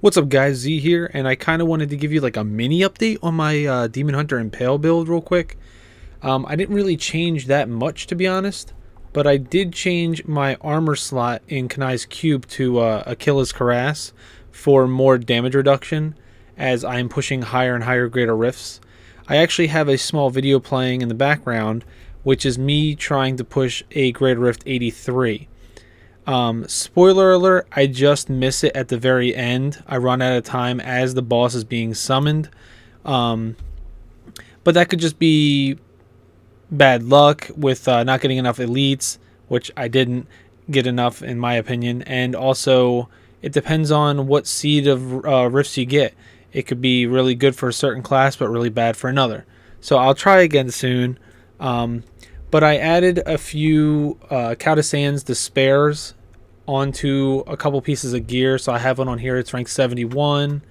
What's up guys, Z here, and I kind of wanted to give you like a mini update on my Demon Hunter Impale build real quick. I didn't really change that much to be honest, but I did change my armor slot in Kanai's Cube to Achilles Cuirass for more damage reduction as I am pushing higher and higher greater rifts. I actually have a small video playing in the background, which is me trying to push a greater rift 83. Spoiler alert, I just miss it at the very end. I run out of time as the boss is being summoned. But that could just be bad luck with not getting enough elites, which I didn't get enough in my opinion. And also, it depends on what seed of rifts you get. It could be really good for a certain class, but really bad for another. So I'll try again soon. But I added a few Countersands Despairs onto a couple pieces of gear. So I have one on here, it's rank 71.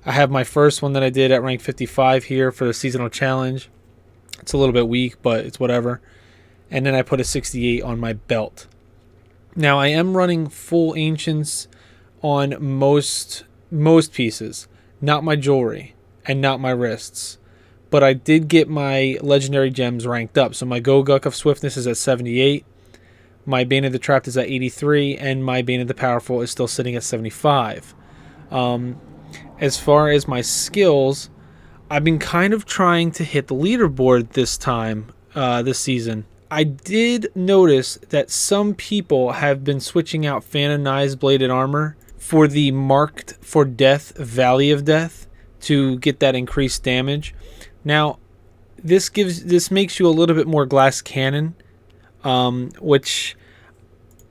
I have my first one that I did at rank 55 here for the seasonal challenge. It's a little bit weak, but it's whatever. And then I put a 68 on my belt. Now I am running full ancients on most pieces, not my jewelry and not my wrists. But I did get my legendary gems ranked up. So my Goguk of Swiftness is at 78. My Bane of the Trapped is at 83. And my Bane of the Powerful is still sitting at 75. As far as my skills, I've been kind of trying to hit the leaderboard this time, this season. I did notice that some people have been switching out Phantomized Bladed Armor for the Marked for Death Valley of Death to get that increased damage. Now, this makes you a little bit more glass cannon, which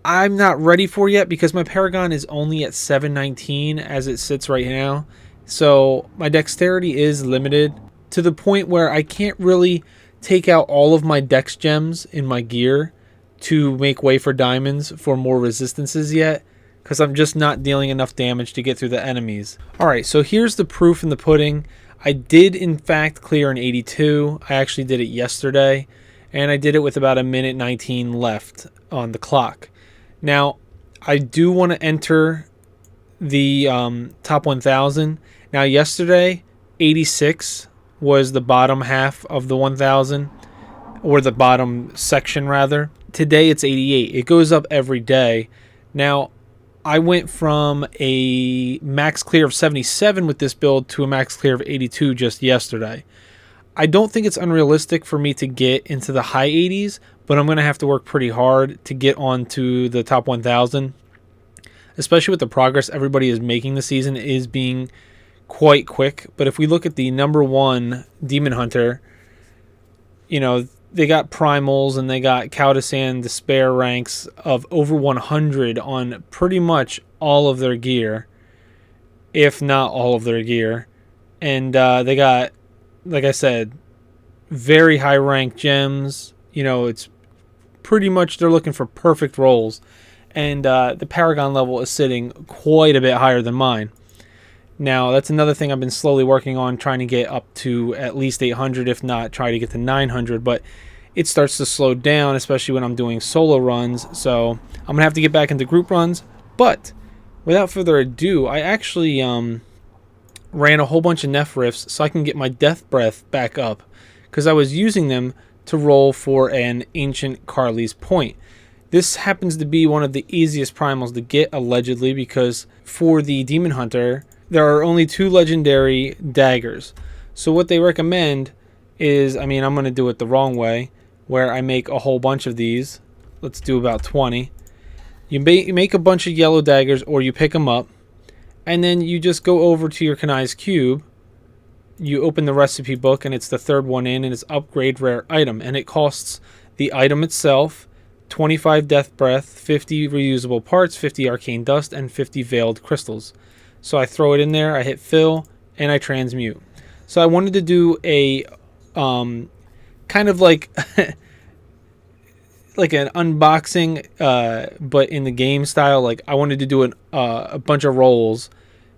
I'm not ready for yet because my Paragon is only at 719 as it sits right now. So my dexterity is limited to the point where I can't really take out all of my dex gems in my gear to make way for diamonds for more resistances yet, because I'm just not dealing enough damage to get through the enemies. Alright, so here's the proof in the pudding. I did in fact clear an 82. I actually did it yesterday, and I did it with about a minute 19 left on the clock. Now, I do want to enter the top 1000. Now, yesterday, 86 was the bottom half of the 1000, or the bottom section rather. Today, it's 88. It goes up every day. Now, I went from a max clear of 77 with this build to a max clear of 82 just yesterday. I don't think it's unrealistic for me to get into the high 80s, but I'm going to have to work pretty hard to get onto the top 1000. Especially with the progress everybody is making this season is being quite quick. But if we look at the number one Demon Hunter, you know, they got primals and they got Countersan Despair ranks of over 100 on pretty much all of their gear, if not all of their gear. And they got, like I said, very high rank gems. You know, it's pretty much they're looking for perfect rolls. And the Paragon level is sitting quite a bit higher than mine. Now, that's another thing I've been slowly working on, trying to get up to at least 800, if not try to get to 900. But it starts to slow down, especially when I'm doing solo runs. So I'm going to have to get back into group runs. But without further ado, I actually ran a whole bunch of Neph rifts so I can get my Death Breath back up, because I was using them to roll for an Ancient Carly's Point. This happens to be one of the easiest primals to get, allegedly, because for the Demon Hunter, there are only 2 legendary daggers. So what they recommend is, I mean, I'm going to do it the wrong way, where I make a whole bunch of these. Let's do about 20. You make a bunch of yellow daggers, or you pick them up, and then you just go over to your Kanai's Cube. You open the recipe book, and it's the third one in, and it's upgrade rare item, and it costs the item itself 25 Death Breath, 50 reusable parts, 50 arcane dust, and 50 veiled crystals. So I throw it in there, I hit fill, and I transmute. So I wanted to do a kind of like like an unboxing, but in the game style. Like I wanted to do a bunch of rolls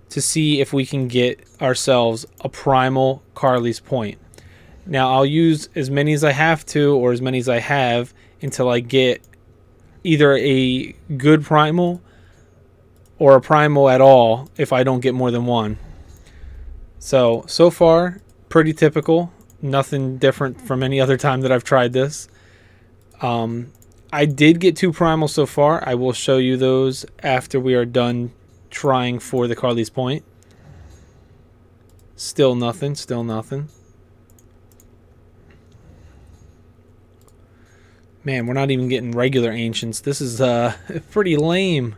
to see if we can get ourselves a primal Carly's Point. Now I'll use as many as I have to, or as many as I have, until I get either a good primal or a Primal at all if I don't get more than one. So far, pretty typical. Nothing different from any other time that I've tried this. I did get 2 Primals so far. I will show you those after we are done trying for the Carly's Point. Still nothing, still nothing. Man, we're not even getting regular Ancients. This is pretty lame.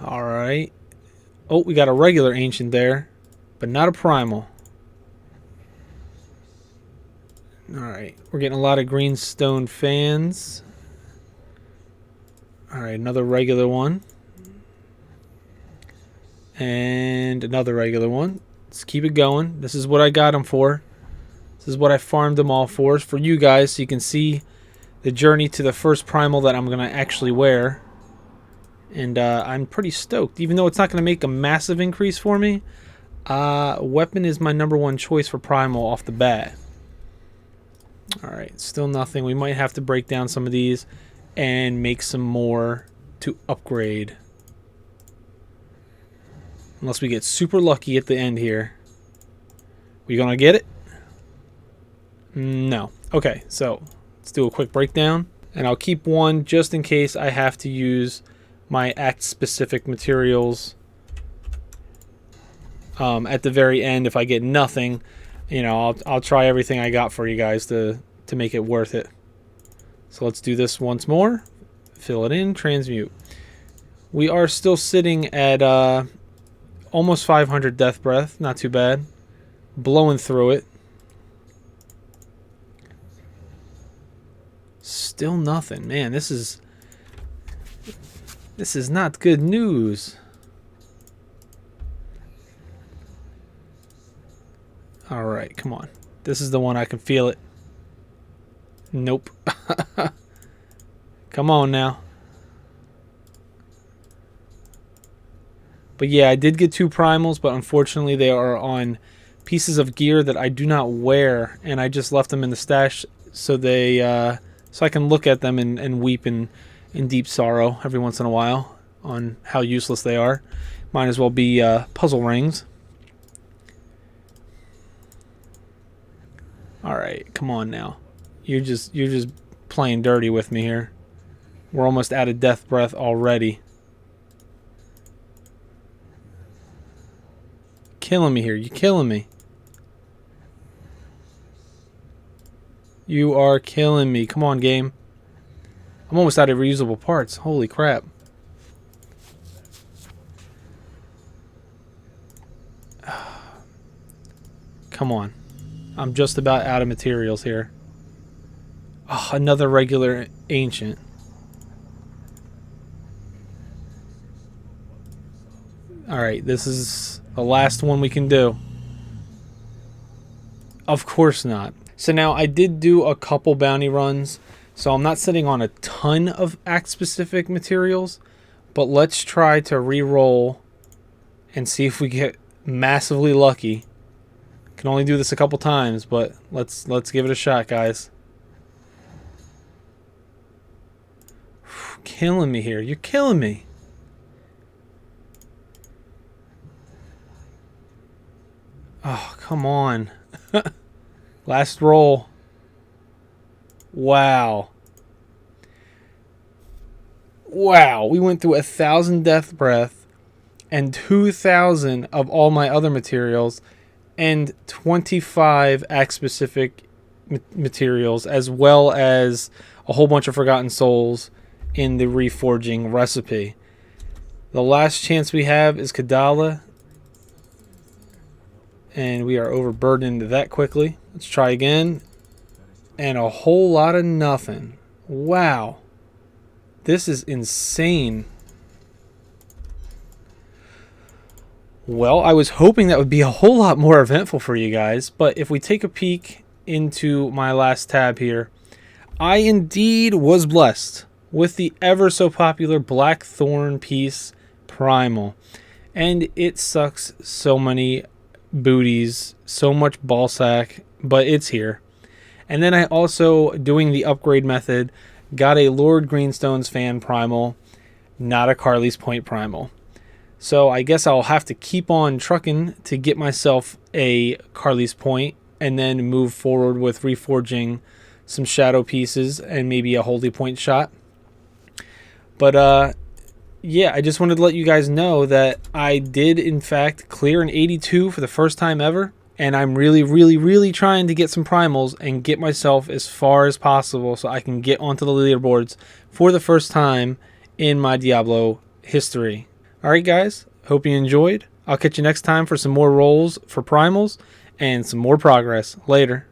Alright. Oh, we got a regular Ancient there, but not a Primal. Alright, we're getting a lot of greenstone fans. Alright, another regular one. And another regular one. Let's keep it going. This is what I got them for. This is what I farmed them all for you guys, so you can see the journey to the first Primal that I'm going to actually wear. And I'm pretty stoked. Even though it's not going to make a massive increase for me, weapon is my #1 choice for Primal off the bat. Alright, still nothing. We might have to break down some of these and make some more to upgrade. Unless we get super lucky at the end here. We gonna get it? No. Okay, so let's do a quick breakdown. And I'll keep one just in case I have to use my act-specific materials at the very end. If I get nothing, you know, I'll try everything I got for you guys to make it worth it. So let's do this once more. Fill it in, transmute. We are still sitting at almost 500 death breath. Not too bad. Blowing through it. Still nothing. Man, this is not good news. Alright, come on. This is the one I can feel it. Nope. Come on now. But yeah, I did get 2 Primals, but unfortunately they are on pieces of gear that I do not wear, and I just left them in the stash so they so I can look at them and weep in deep sorrow every once in a while on how useless they are. Might as well be puzzle rings. Alright, come on now. You're just playing dirty with me here. We're almost out of death breath already. Killing me here. You're killing me. You are killing me. Come on, game. I'm almost out of reusable parts. Holy crap. Come on. I'm just about out of materials here. Oh, another regular ancient. Alright, this is the last one we can do. Of course not. So now I did do a couple bounty runs, so I'm not sitting on a ton of act-specific materials, but let's try to re-roll and see if we get massively lucky. Can only do this a couple times, but let's give it a shot, guys. Killing me here. You're killing me. Oh, come on. Last roll. Wow. Wow. We went through 1,000 death breath and 2,000 of all my other materials and 25 act-specific materials, as well as a whole bunch of Forgotten Souls in the reforging recipe. The last chance we have is Kadala, and we are overburdened that quickly. Let's try again, and a whole lot of nothing. Wow, this is insane. Well, I was hoping that would be a whole lot more eventful for you guys, but if we take a peek into my last tab here, I indeed was blessed with the ever so popular Blackthorn piece Primal, and it sucks so many booties, so much ballsack, but it's here. And then I also, doing the upgrade method, got a Lord Greenstone's fan Primal, not a Carly's Point Primal. So I guess I'll have to keep on trucking to get myself a Carly's Point and then move forward with reforging some shadow pieces and maybe a Holy Point shot. But yeah, I just wanted to let you guys know that I did in fact clear an 82 for the first time ever. And I'm really trying to get some primals and get myself as far as possible so I can get onto the leaderboards for the first time in my Diablo history. Alright guys, hope you enjoyed. I'll catch you next time for some more rolls for primals and some more progress. Later.